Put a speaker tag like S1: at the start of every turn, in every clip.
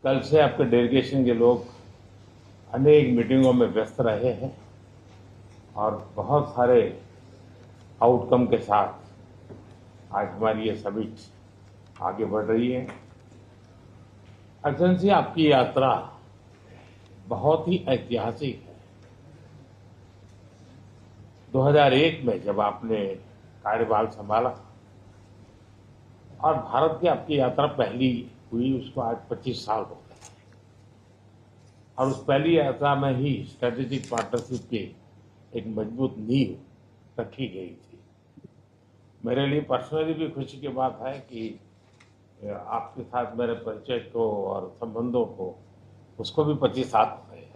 S1: कल से आपके डेलीगेशन के लोग अनेक मीटिंगों में व्यस्त रहे हैं और बहुत सारे आउटकम के साथ आज हमारी ये समिट आगे बढ़ रही है। एक्सेलेंसी, आपकी यात्रा बहुत ही ऐतिहासिक है। 2001 में जब आपने कार्यभार संभाला और भारत की आपकी यात्रा पहली हुई, उसको आज 25 साल हो गए और उस पहली यात्रा में ही स्ट्रेटेजिक पार्टनरशिप की एक मजबूत नींव रखी गई थी। मेरे लिए पर्सनली भी खुशी की बात है कि आपके साथ मेरे परिचय को और संबंधों को उसको भी 25 साल हो गए।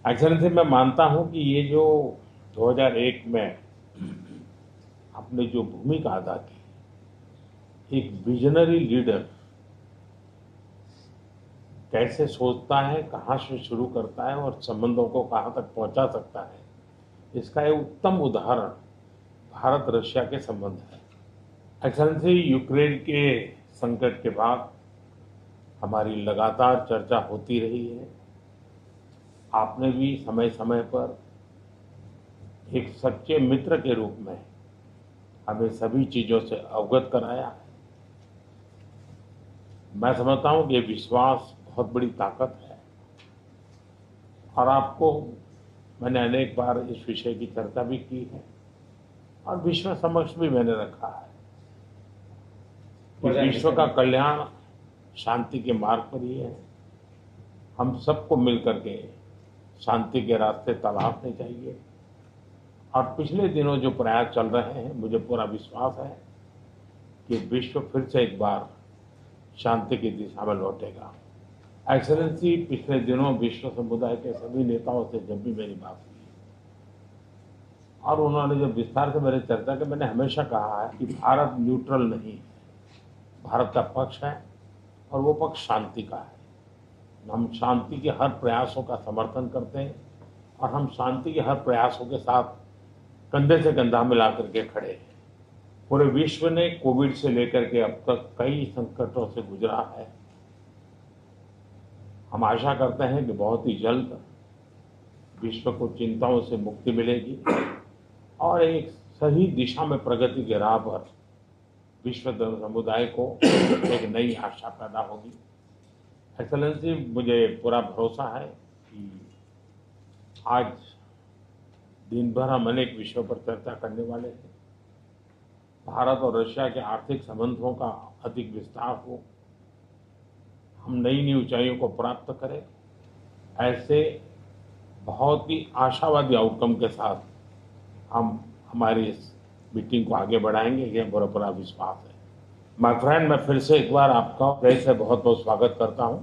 S1: एक्सेलेंसी, मैं मानता हूं कि ये जो 2001 में आपने जो भूमिका अदा की, एक विजनरी लीडर कैसे सोचता है, कहाँ से शुरू करता है और संबंधों को कहाँ तक पहुंचा सकता है, इसका एक उत्तम उदाहरण भारत रशिया के संबंध है। एक्सेलेंसी, यूक्रेन के संकट के बाद हमारी लगातार चर्चा होती रही है। आपने भी समय समय पर एक सच्चे मित्र के रूप में हमें सभी चीजों से अवगत कराया है। मैं समझता हूं कि ये विश्वास बहुत बड़ी ताकत है और आपको मैंने अनेक बार इस विषय की चर्चा भी की है और विश्व समक्ष भी मैंने रखा है कि विश्व का कल्याण शांति के मार्ग पर ही है। हम सबको मिलकर के शांति के रास्ते तलाशने चाहिए और पिछले दिनों जो प्रयास चल रहे हैं, मुझे पूरा विश्वास है कि विश्व फिर से एक बार शांति की दिशा में लौटेगा। एक्सेलेंसी, पिछले दिनों विश्व समुदाय के सभी नेताओं से जब भी मेरी बात हुई और उन्होंने जब विस्तार से मेरे चर्चा की, मैंने हमेशा कहा है कि भारत न्यूट्रल नहीं है, भारत का पक्ष है और वो पक्ष शांति का है। हम शांति के हर प्रयासों का समर्थन करते हैं और हम शांति के हर प्रयासों के साथ कंधे से कंधा मिला करके खड़े हैं। पूरे विश्व ने कोविड से लेकर के अब तक कई संकटों से गुजरा है। हम आशा करते हैं कि बहुत ही जल्द विश्व को चिंताओं से मुक्ति मिलेगी और एक सही दिशा में प्रगति के राह पर विश्व समुदाय को एक नई आशा पैदा होगी। एक्सेलेंसी, मुझे पूरा भरोसा है कि आज दिन भर हम अनेक विषयों पर चर्चा करने वाले हैं। भारत और रशिया के आर्थिक संबंधों का अधिक विस्तार हो, हम नई नई ऊंचाइयों को प्राप्त करें, ऐसे बहुत ही आशावादी आउटकम के साथ हम हमारी इस मीटिंग को आगे बढ़ाएंगे, यह बड़ा विश्वास है। माय फ्रेंड, मैं फिर से एक बार आपका फिर से बहुत बहुत स्वागत करता हूं।